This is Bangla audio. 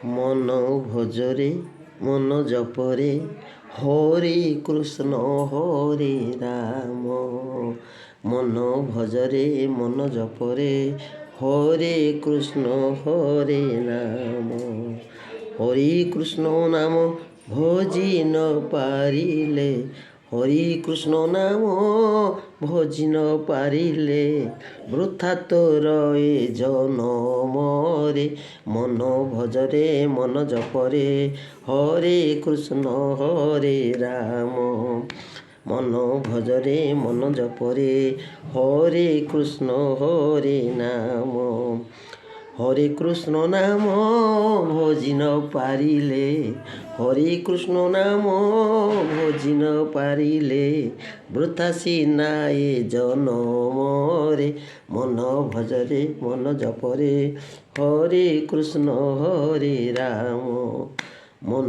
মন ভজরে মন জপরে হরে কৃষ্ণ হরে রাম। মন ভজরে মন জপরে হরে কৃষ্ণ হরে রাম। হরে কৃষ্ণ নাম ভজি ন পারিলে, হরি কৃষ্ণ নাম ভজি ন পারিলে, বৃথা তোর এ জনমরে। মন ভজরে মন জপরে হরে কৃষ্ণ হরে রাম। মন ভজরে মন জপরে হরে কৃষ্ণ হরে নাম। হরে কৃষ্ণ নাম ভজি ন পারিলে, হরে কৃষ্ণ নাম ভজি ন পারিলে, বৃথা সিনা এ জনমরে। মন ভজরে মন জপরে হরে কৃষ্ণ হরে রাম। মন